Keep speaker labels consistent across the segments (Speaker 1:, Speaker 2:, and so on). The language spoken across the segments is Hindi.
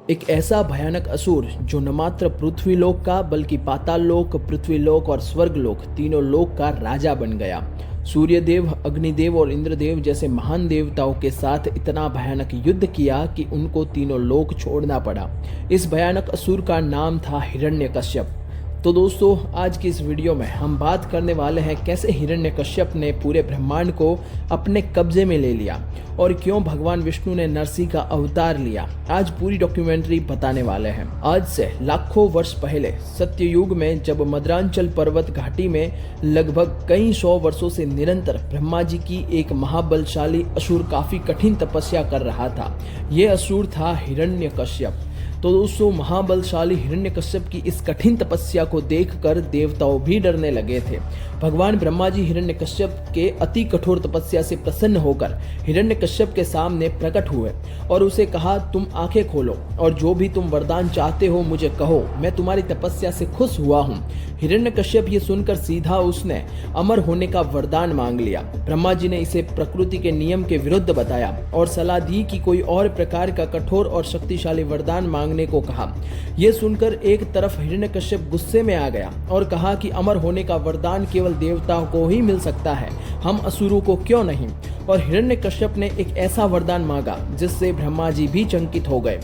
Speaker 1: एक ऐसा भयानक असुर जो न मात्र पृथ्वी लोक का बल्कि पाताल लोक, पृथ्वी लोक और स्वर्ग लोक तीनों लोक का राजा बन गया। सूर्यदेव, अग्निदेव और इंद्रदेव जैसे महान देवताओं के साथ इतना भयानक युद्ध किया कि उनको तीनों लोक छोड़ना पड़ा। इस भयानक असुर का नाम था हिरण्यकश्यप। तो दोस्तों, आज की इस वीडियो में हम बात करने वाले हैं कैसे हिरण्यकश्यप ने पूरे ब्रह्मांड को अपने कब्जे में ले लिया और क्यों भगवान विष्णु ने नरसिंह का अवतार लिया। आज पूरी डॉक्यूमेंट्री बताने वाले हैं। आज से लाखों वर्ष पहले सत्ययुग में, जब मद्रांचल पर्वत घाटी में लगभग कई 100 वर्षों से निरंतर ब्रह्मा जी की एक महाबलशाली असुर काफी कठिन तपस्या कर रहा था। यह असुर था हिरण्यकश्यप। तो दोस्तों, महाबलशाली हिरण्यकश्यप की इस कठिन तपस्या को देखकर देवताओं भी डरने लगे थे। भगवान ब्रह्मा जी हिरण्यकश्यप के अति कठोर तपस्या से प्रसन्न होकर हिरण्यकश्यप के सामने प्रकट हुए और उसे कहा, तुम आंखें खोलो और जो भी तुम वरदान चाहते हो मुझे कहो, मैं तुम्हारी तपस्या से खुश हुआ हूँ। हिरण्यकश्यप ये सुनकर सीधा उसने अमर होने का वरदान मांग लिया। ब्रह्मा जी ने इसे प्रकृति के नियम के विरुद्ध बताया और सलाह दी कि कोई और प्रकार का कठोर और शक्तिशाली वरदान मांगने को कहा। यह सुनकर एक तरफ हिरण्यकश्यप गुस्से में आ गया और कहा कि अमर होने का वरदान केवल देवताओं को ही मिल सकता है, हम असुरों को क्यों नहीं। और हिरण्यकश्यप ने एक ऐसा वरदान मांगा जिससे ब्रह्मा जी भी चकित हो गए।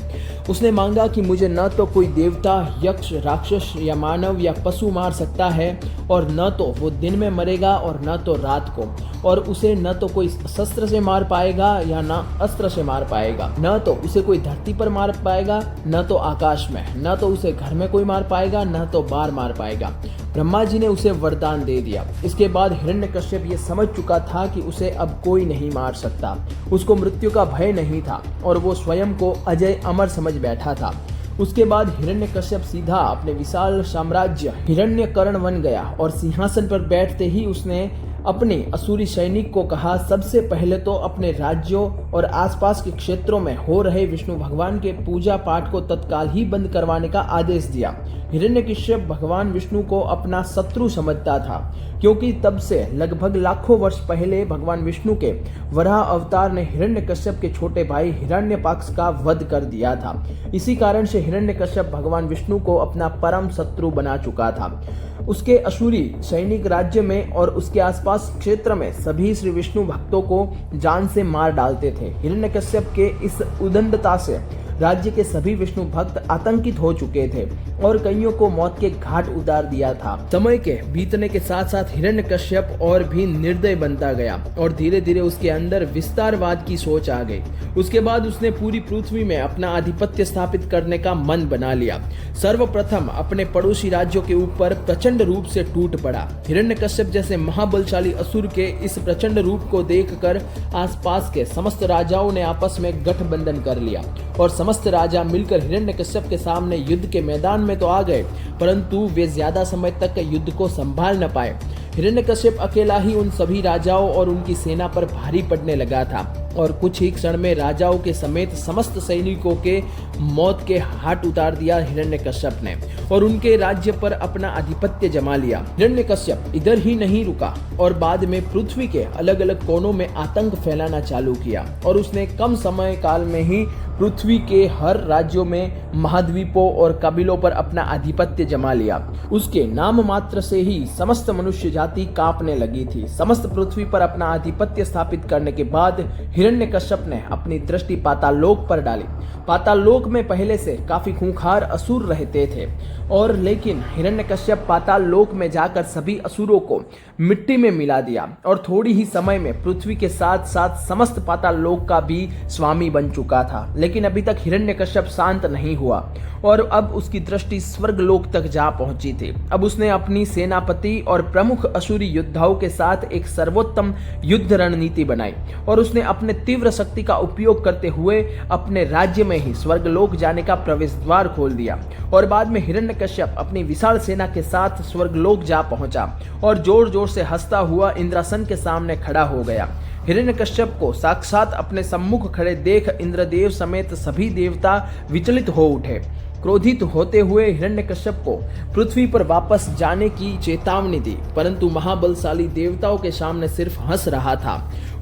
Speaker 1: उसने मांगा कि मुझे न तो कोई देवता, यक्ष, राक्षस या मानव या पशु मार सकता है, और न तो वो दिन में मरेगा और न तो रात को, और उसे न तो कोई शस्त्र से मार पाएगा या न अस्त्र से मार पाएगा, न तो उसे कोई धरती पर मार पाएगा, न तो आकाश में, न तो उसे घर में कोई मार पाएगा, न तो बाहर मार पाएगा। ब्रह्मा जी ने उसे वरदान दे दिया। इसके बाद हिरण्यकश्यप ये समझ चुका था कि उसे अब कोई नहीं मार सकता। उसको मृत्यु का भय नहीं था और वो स्वयं को अजय अमर समझ बैठा था। उसके बाद हिरण्यकश्यप सीधा अपने विशाल साम्राज्य हिरण्यकर्ण बन गया और सिंहासन पर बैठते ही उसने अपने असुरी सैनिक को कहा, सबसे पहले तो अपने राज्यों और आसपास के क्षेत्रों में हो रहे विष्णु भगवान के पूजा पाठ को तत्काल ही बंद करवाने का आदेश दिया। हिरण्यकश्यप भगवान विष्णु को अपना शत्रु समझता था, क्योंकि तब से लगभग लाखों वर्ष पहले भगवान विष्णु के वराह अवतार ने हिरण्यकश्यप के छोटे भाई हिरण्यपाक्ष का वध कर दिया था। इसी कारण से हिरण्यकश्यप भगवान विष्णु को अपना परम शत्रु बना चुका था। उसके असुरी सैनिक राज्य में और उसके आसपास क्षेत्र में सभी श्री विष्णु भक्तों को जान से मार डालते थे। हिरण्यकश्यप के इस उदंडता से राज्य के सभी विष्णु भक्त आतंकित हो चुके थे और कईयों को मौत के घाट उतार दिया था। समय के बीतने के साथ साथ हिरण्यकश्यप और भी निर्दय बनता गया और धीरे धीरे उसके अंदर विस्तारवाद की सोच आ गई। उसके बाद उसने पूरी पृथ्वी में अपना आधिपत्य स्थापित करने का मन बना लिया। सर्वप्रथम अपने पड़ोसी राज्यों के ऊपर प्रचंड रूप से टूट पड़ा। हिरण्यकश्यप जैसे महाबलशाली असुर के इस प्रचंड रूप को देखकर आसपास के समस्त राजाओं ने आपस में गठबंधन कर लिया और समस्त राजा मिलकर हिरण्यकश्यप के सामने युद्ध के मैदान में तो आ गए, परंतु वे ज्यादा समय तक युद्ध को संभाल न पाए। हिरण्यकश्यप अकेला ही उन सभी राजाओं और उनकी सेना पर भारी पड़ने लगा था और कुछ ही क्षण में राजाओं के समेत समस्त सैनिकों के मौत के हाथ उतार दिया हिरण्यकश्यप ने और उनके राज्य पर अपना आधिपत्य जमा लिया। हिरण्यकश्यप इधर ही नहीं रुका और बाद में पृथ्वी के अलग अलग कोनों में आतंक फैलाना चालू किया और उसने कम समय काल में ही पृथ्वी के हर राज्यों में महाद्वीपों और कबीलों पर अपना आधिपत्य जमा लिया। उसके नाम मात्र से ही समस्त मनुष्य जाति कांपने लगी थी। समस्त पृथ्वी पर अपना आधिपत्य स्थापित करने के बाद हिरण्यकश्यप ने अपनी दृष्टि पाताल लोक पर डाली। पाताल लोक में पहले से काफी खूंखार असुर रहते थे और लेकिन हिरण्यकश्यप पाताल लोक में जाकर सभी असुरों को मिट्टी में मिला दिया और थोड़ी ही समय में पृथ्वी के साथ साथ समस्त पाताल लोक का भी स्वामी बन चुका था। लेकिन अभी तक हिरण्यकश्यप शांत नहीं हुआ और अब उसकी दृष्टि स्वर्ग लोक तक जा पहुंची थी। अब उसने अपनी सेनापति और प्रमुख असुरी योद्धाओं के साथ एक सर्वोत्तम युद्ध रणनीति बनाई और उसने अपने तीव्र शक्ति का उपयोग करते हुए अपने राज्य में ही स्वर्गलोक जाने का प्रवेश द्वार खोल दिया और बाद में हिरण्यकश्यप अपनी विशाल सेना के साथ स्वर्गलोक जा पहुंचा और जोर जोर से हंसता हुआ इंद्रासन के सामने खड़ा हो गया। हिरण्यकश्यप को साक्षात अपने सम्मुख खड़े देख इंद्रदेव समेत सभी देवता विचलित हो उठे। क्रोधित होते हुए हिरण्यकश्यप को पृथ्वी पर वापस जाने की चेतावनी दी, परंतु महाबलशाली देवताओं के सामने सिर्फ हंस रहा था।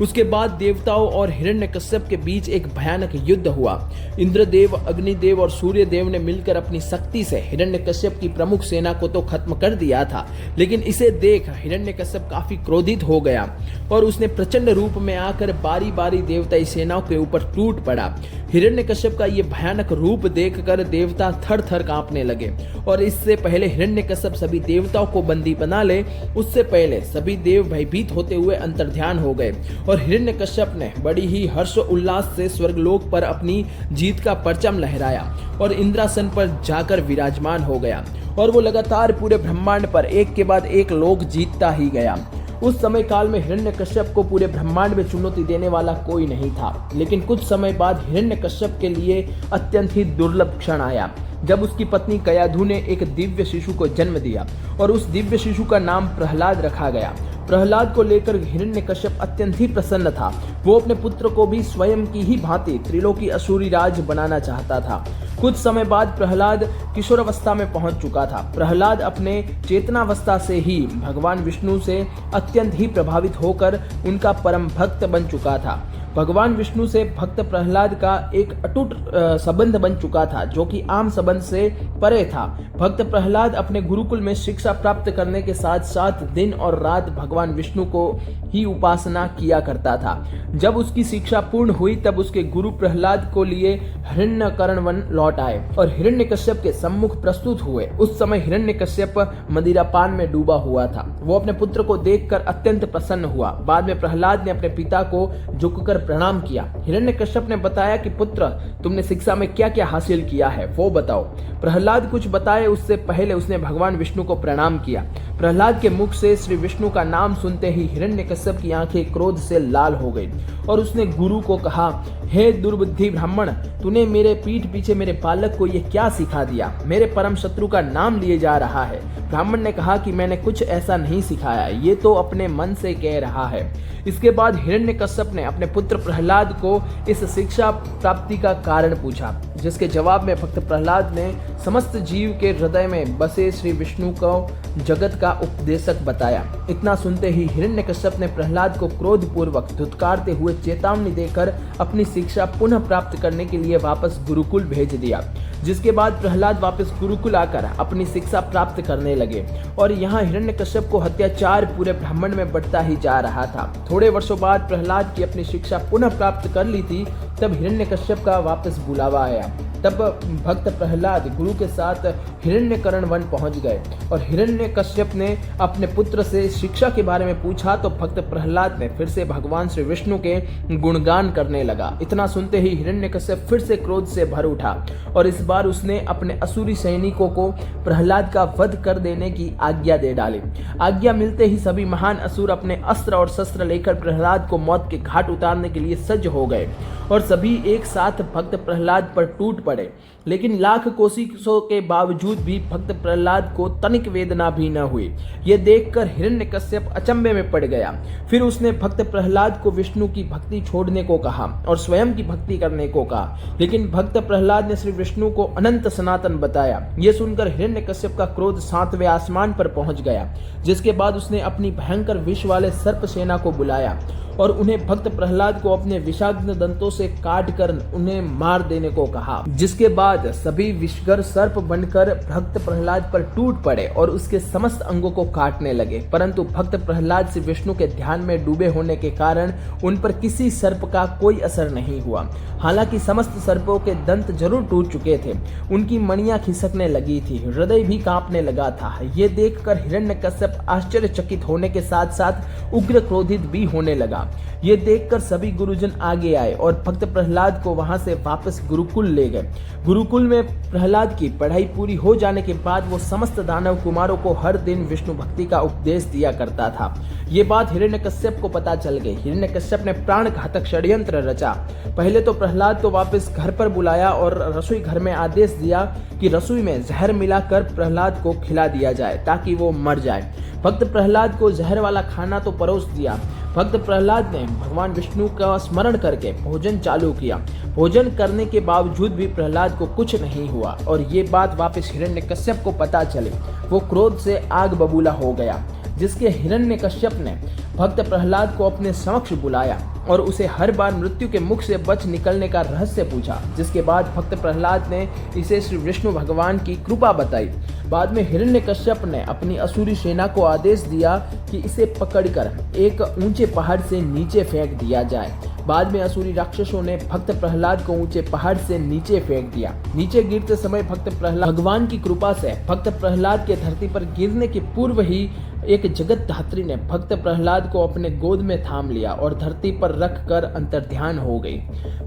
Speaker 1: उसके बाद देवताओं और हिरण्यकश्यप के बीच एक भयानक युद्ध हुआ। इंद्रदेव, अग्निदेव और सूर्यदेव ने मिलकर अपनी शक्ति से हिरण्यकश्यप की प्रमुख सेना को तो खत्म कर दिया था, लेकिन इसे देख हिरण्यकश्यप काफी क्रोधित हो गया और उसने प्रचंड रूप में आकर बारी बारी देवताई सेनाओं के ऊपर टूट पड़ा। हिरण्यकश्यप का ये भयानक रूप देखकर देवता थर थर कांपने लगे और इससे पहले हिरण्यकश्यप सभी देवताओं को बंदी बना ले, उससे पहले सभी देव भयभीत होते हुए अंतर्ध्यान हो गए और हिरण्यकश्यप ने बड़ी ही हर्ष उल्लास से स्वर्गलोक पर अपनी जीत का परचम लहराया और इंद्रासन पर जाकर विराजमान हो गया और वो लगातार पूरे ब्रह्मांड पर एक के बाद एक लोक जीतता ही गया। उस समय काल में हिरण्यकश्यप को पूरे ब्रह्मांड में चुनौती देने वाला कोई नहीं था, लेकिन कुछ समय बाद हिरण्यकश्यप के लिए अत्यंत ही दुर्लभ क्षण आया जब उसकी पत्नी कयाधु ने एक दिव्य शिशु को जन्म दिया और उस दिव्य शिशु का नाम प्रहलाद रखा गया। प्रहलाद को लेकर हिरण्यकश्यप अत्यंत ही प्रसन्न था। वो अपने पुत्र को भी स्वयं की ही भांति त्रिलोकी असुरी राज बनाना चाहता था। कुछ समय बाद प्रहलाद किशोरावस्था में पहुंच चुका था। प्रहलाद अपने चेतनावस्था से ही भगवान विष्णु से अत्यंत ही प्रभावित होकर उनका परम भक्त बन चुका था। भगवान विष्णु से भक्त प्रहलाद का एक अटूट संबंध बन चुका था, जो कि आम संबंध से परे था। भक्त प्रहलाद अपने गुरुकुल में शिक्षा प्राप्त करने के साथ साथ दिन और रात भगवान विष्णु को ही उपासना किया करता था। जब उसकी शिक्षा पूर्ण हुई तब उसके गुरु प्रहलाद को लिए हिरण्यकर्ण वन लौट आए और हिरण्यकश्यप के सम्मुख प्रस्तुत हुए। उस समय हिरण्यकश्यप मदिरापान में डूबा हुआ था। वो अपने पुत्र को देखकर अत्यंत प्रसन्न हुआ। बाद में प्रहलाद ने अपने पिता को झुककर प्रणाम किया। हिरण्यकश्यप ने बताया कि पुत्र, तुमने शिक्षा में क्या क्या हासिल किया है वो बताओ। प्रहलाद कुछ बताए उससे पहले उसने भगवान विष्णु को प्रणाम किया। प्रहलाद के मुख से श्री विष्णु का नाम सुनते ही हिरण्यकश्यप की आंखें क्रोध से लाल हो गई और उसने गुरु को कहा, हे दुर्बुद्धि ब्राह्मण, तूने मेरे पीठ पीछे मेरे बालक को ये क्या सिखा दिया? मेरे परम शत्रु का नाम लिए जा रहा है। ब्राह्मण ने कहा कि मैंने कुछ ऐसा नहीं सिखाया, ये तो अपने मन से कह रहा है। इसके बाद हिरण्यकश्यप ने अपने पुत्र प्रहलाद को इस शिक्षा प्राप्ति का कारण पूछा, जिसके जवाब में भक्त प्रहलाद ने समस्त जीव के हृदय में बसे श्री विष्णु को जगत का उपदेशक बताया। इतना सुनते ही हिरण्यकश्यप ने प्रहलाद को क्रोधपूर्वक धुतकारते हुए चेतावनी देकर अपनी शिक्षा पुनः प्राप्त करने के लिए वापस गुरुकुल भेज दिया। जिसके बाद प्रहलाद वापस गुरुकुल आकर अपनी शिक्षा प्राप्त करने लगे और यहाँ हिरण्यकश्यप को अत्याचार पूरे ब्रह्मांड में बढ़ता ही जा रहा था। थोड़े वर्षों बाद प्रहलाद की अपनी शिक्षा पुनः प्राप्त कर ली थी, तब हिरण्यकश्यप का वापस बुलावा आया। तब भक्त प्रहलाद गुरु के साथ हिरण्यकर्ण वन पहुंच गए और हिरण्यकश्यप ने अपने पुत्र से शिक्षा के बारे में पूछा तो भक्त प्रहलाद ने फिर से भगवान श्री विष्णु के गुणगान करने लगा। इतना सुनते ही हिरण्यकश्यप फिर से क्रोध से भर उठा और इस बार उसने अपने असुरी सैनिकों को प्रहलाद का वध कर देने की आज्ञा दे डाली। आज्ञा मिलते ही सभी महान असुर अपने अस्त्र और शस्त्र लेकर प्रहलाद को मौत के घाट उतारने के लिए सज्ज हो गए और सभी एक साथ भक्त प्रहलाद पर टूट पड़े। लेकिन लाख कोशिशों के बावजूद भी भक्त प्रहलाद को तनिक वेदना भी न हुई। ये देखकर हिरण्यकश्यप अचंभे में पड़ गया। फिर उसने भक्त प्रहलाद को विष्णु की भक्ति छोड़ने को कहा और स्वयं की भक्ति करने को कहा, लेकिन भक्त प्रहलाद ने श्री विष्णु को अनंत सनातन बताया। ये सुनकर हिरण्यकश्यप का क्रोध 7वें आसमान पर पहुंच गया, जिसके बाद उसने अपनी भयंकर विष वाले सर्प सेना को बुलाया और उन्हें भक्त प्रहलाद को अपने विषाग्न दंतों से काट कर उन्हें मार देने को कहा। जिसके बाद सभी विषगर सर्प बनकर भक्त प्रहलाद पर टूट पड़े और उसके समस्त अंगों को काटने लगे, परंतु भक्त प्रहलाद से विष्णु के ध्यान में डूबे होने के कारण उन पर किसी सर्प का कोई असर नहीं हुआ। हालांकि समस्त सर्पों के दंत जरूर टूट चुके थे, उनकी मणियां खिसकने लगी थी, हृदय भी कांपने लगा था। ये देखकर हिरण्यकश्यप आश्चर्यचकित होने के साथ साथ उग्र क्रोधित भी होने लगा। ये देखकर सभी गुरुजन आगे आए और भक्त प्रहलाद को वहां से वापस गुरुकुल ले गए। गुरुकुल में प्रहलाद की पढ़ाई पूरी हो जाने के बाद वो समस्त दानव कुमारों को हर दिन विष्णु भक्ति का उपदेश दिया करता था। ये बात हिरण्यकश्यप को पता चल गई। हिरण्यकश्यप ने प्राण घातक षड्यंत्र रचा। पहले तो प्रहलाद को वापस घर पर बुलाया और रसोई घर में आदेश दिया कि रसोई में जहर मिलाकर प्रहलाद को खिला दिया जाए ताकि वो मर जाए। भक्त प्रहलाद को जहर वाला खाना तो परोस दिया। भक्त प्रहलाद ने भगवान विष्णु का स्मरण करके भोजन चालू किया। भोजन करने के बावजूद भी प्रहलाद को कुछ नहीं हुआ और ये बात वापस हिरण्यकश्यप को पता चली। वो क्रोध से आग बबूला हो गया, जिसके हिरण्यकश्यप ने भक्त प्रहलाद को अपने समक्ष बुलाया और उसे हर बार मृत्यु के मुख से बच निकलने का रहस्य पूछा। जिसके बाद भक्त प्रहलाद ने इसे श्री विष्णु भगवान की कृपा बताई। बाद में हिरण्यकश्यप ने अपनी असुरी सेना को आदेश दिया कि इसे पकड़कर एक ऊंचे पहाड़ से नीचे फेंक दिया जाए। बाद में असुरी राक्षसों ने भक्त प्रहलाद को ऊंचे पहाड़ से नीचे फेंक दिया। नीचे गिरते समय भक्त प्रहलाद भगवान की कृपा से भक्त प्रहलाद के धरती पर गिरने के पूर्व ही एक जगत धात्री ने भक्त प्रहलाद को अपने गोद में थाम लिया और धरती पर रखकर अंतर्ध्यान हो गई।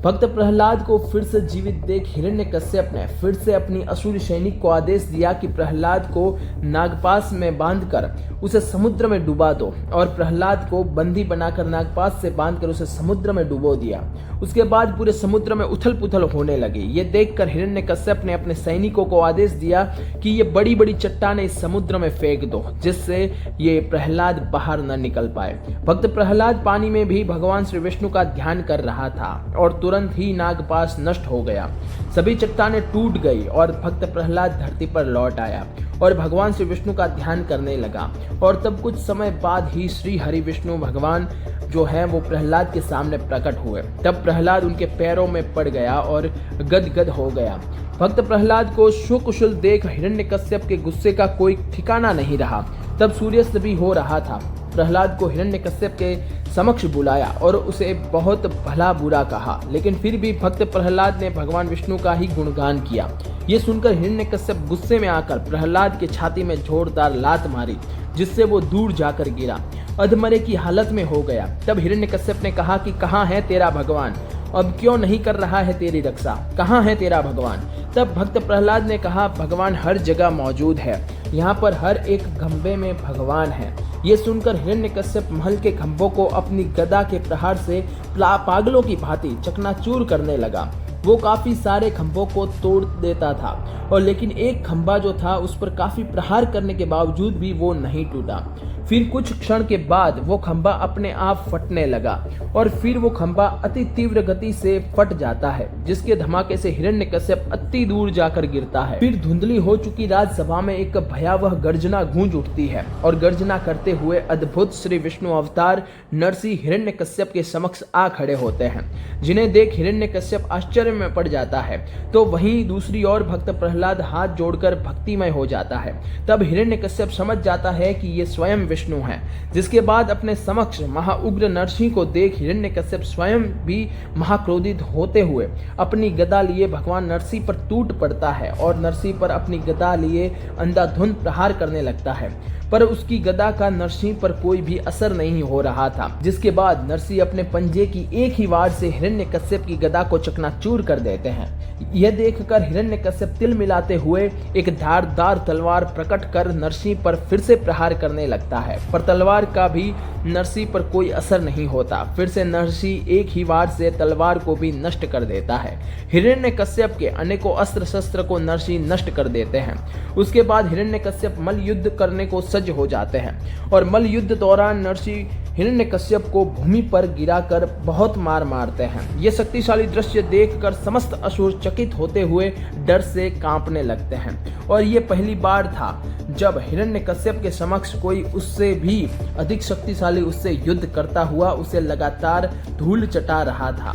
Speaker 1: भक्त प्रहलाद को फिर से जीवित देख हिरण्यकश्यप ने फिर से अपनी असुरी सैनिक को आदेश दिया कि प्रहलाद को नागपाश में बांधकर उसे समुद्र में डुबा दो, और प्रहलाद को बंदी बनाकर नागपाश से बांधकर उसे समुद्र में डुबो दिया। उसके बाद पूरे समुद्र में उथल पुथल होने लगी। ये देखकर हिरण्यकश्यप ने अपने सैनिकों को आदेश दिया कि ये बड़ी बड़ी चट्टानें इस समुद्र में फेंक दो, जिससे ये प्रहलाद बाहर न निकल पाए। भक्त प्रहलाद पानी में भी भगवान श्री विष्णु का ध्यान कर रहा था और तुरंत ही नागपाश नष्ट हो गया। सभी चट्टानें टूट गई और भक्त प्रहलाद धरती पर लौट आया और भगवान श्री विष्णु का ध्यान करने लगा। और तब कुछ समय बाद ही श्री हरि विष्णु भगवान जो है वो प्रहलाद के सामने प्रकट हुए। तब प्रहलाद उनके पैरों में पड़ गया और गदगद हो गया। भक्त प्रहलाद को सुकुशल देख हिरण्यकश्यप के गुस्से का कोई ठिकाना नहीं रहा। तब सूर्यास्त भी हो रहा था। प्रहलाद को हिरण्यकश्यप के समक्ष बुलाया और उसे बहुत भला बुरा कहा, लेकिन फिर भी भक्त प्रहलाद ने भगवान विष्णु का ही गुणगान किया। ये सुनकर हिरण्यकश्यप गुस्से में आकर प्रहलाद के छाती में जोरदार लात मारी, जिससे वो दूर जाकर गिरा, अधमरे की हालत में हो गया। तब हिरण्यकश्यप ने कहा कि कहाँ है तेरा भगवान, अब क्यों नहीं कर रहा है तेरी रक्षा, कहाँ है तेरा भगवान। तब भक्त प्रहलाद ने कहा, भगवान हर जगह मौजूद है, यहाँ पर हर एक खंभे में भगवान है। ये सुनकर हिरण्यकश्यप महल के खंभों को अपनी गदा के प्रहार से पागलों की भांति चकनाचूर करने लगा। वो काफी सारे खंभों को तोड़ देता था और लेकिन एक खंभा जो था उस पर काफी प्रहार करने के बावजूद भी वो नहीं टूटा। फिर कुछ क्षण के बाद वो खंभा अपने आप फटने लगा और फिर वो खंभा अति तीव्र गति से फट जाता है, जिसके धमाके से हिरण्यकश्यप अति दूर जाकर गिरता है। फिर धुंधली हो चुकी राजसभा में एक भयावह गर्जना गूंज उठती है और गर्जना करते हुए अद्भुत श्री विष्णु अवतार नरसिंह हिरण्यकश्यप के समक्ष आ खड़े होते हैं, जिन्हें देख हिरण्यकश्यप आश्चर्य में पड़ जाता है। तो वहीं दूसरी ओर भक्त प्रहलाद हाथ जोड़कर भक्तिमय हो जाता है। तब हिरण्यकश्यप समझ जाता है कि ये स्वयं विष्णु है। जिसके बाद अपने समक्ष महाउग्र नरसिंह को देख हिरण्यकश्यप स्वयं भी महाक्रोधित होते हुए अपनी गदा लिए भगवान नरसिंह पर टूट पड़ता है और नरसिंह पर अपनी गदा लिए अंधाधुंध प्रहार करने लगता है। पर उसकी गदा का नरसिंह पर कोई भी असर नहीं हो रहा था। जिसके बाद नरसिंह अपने पंजे की एक ही वार से हिरण्यकश्यप की गदा को चकनाचूर कर देते हैं। यह देखकर हिरण्यकश्यप तिल मिलाते हुए एक धारदार तलवार प्रकट कर नरसिंह पर फिर से प्रहार करने लगता है, पर तलवार का भी नरसिंह पर कोई असर नहीं होता। फिर से नरसिंह एक ही वार से तलवार को भी नष्ट कर देता है। हिरण्यकश्यप के अनेकों अस्त्र शस्त्र को नरसिंह नष्ट कर देते हैं। उसके बाद हिरण्यकश्यप मल्ल युद्ध करने को सज्ज हो जाते हैं और मल्ल युद्ध दौरान नरसिंह हिरण्यकश्यप को भूमि पर गिराकर बहुत मार मारते हैं। ये शक्तिशाली दृश्य देखकर समस्त असुर चकित होते हुए डर से कांपने लगते हैं और ये पहली बार था जब हिरण्यकश्यप के समक्ष कोई उससे भी अधिक शक्तिशाली उससे युद्ध करता हुआ उसे लगातार धूल चटा रहा था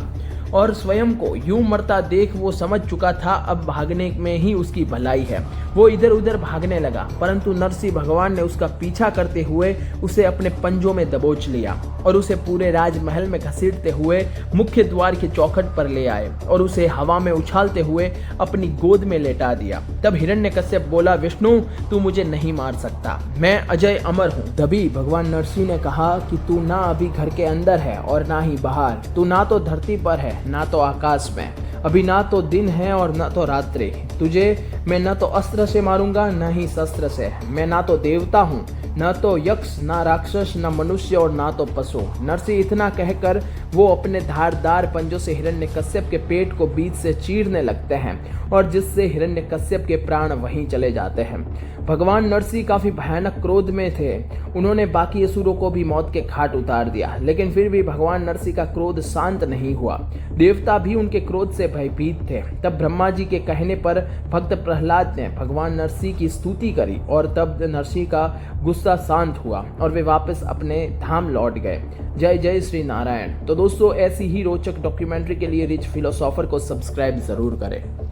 Speaker 1: और स्वयं को यूं मरता देख वो समझ चुका था अब भागने में ही उसकी भलाई है। वो इधर उधर भागने लगा, परंतु नरसिंह भगवान ने उसका पीछा करते हुए उसे अपने पंजों में दबोच लिया और उसे पूरे राजमहल में घसीटते हुए मुख्य द्वार के चौखट पर ले आए और उसे हवा में उछालते हुए अपनी गोद में लेटा दिया। तब हिरण्यकश्यप बोला, विष्णु तू मुझे नहीं मार सकता, मैं अजय अमर हूँ। तभी भगवान नरसिंह ने कहा कि तू ना अभी घर के अंदर है और ना ही बाहर, तू ना तो धरती पर है ना तो आकाश में, अभी ना तो दिन है और ना तो रात्रि। तुझे मैं न तो अस्त्र से मारूंगा न ही शस्त्र से। मैं ना तो देवता हूँ न तो यक्ष, न राक्षस, न मनुष्य और ना तो पशु। नरसिंह इतना कहकर वो अपने धारदार पंजों से हिरण्यकश्यप के पेट को बीच से चीरने लगते हैं और जिससे हिरण्यकश्यप के प्राण वहीं चले जाते हैं। भगवान नरसिंह काफी भयानक क्रोध में थे। उन्होंने बाकी असुरों को भी मौत के घाट उतार दिया, लेकिन फिर भी भगवान नरसिंह का क्रोध शांत नहीं हुआ। देवता भी उनके क्रोध से भयभीत थे। तब ब्रह्मा जी के कहने पर भक्त प्रहलाद ने भगवान नरसिंह की स्तुति करी और तब नरसिंह का गुस्सा शांत हुआ और वे वापस अपने धाम लौट गए। जय जय श्री नारायण। तो दोस्तों, ऐसी ही रोचक डॉक्यूमेंट्री के लिए रिच फिलोसोफर को सब्सक्राइब जरूर करें।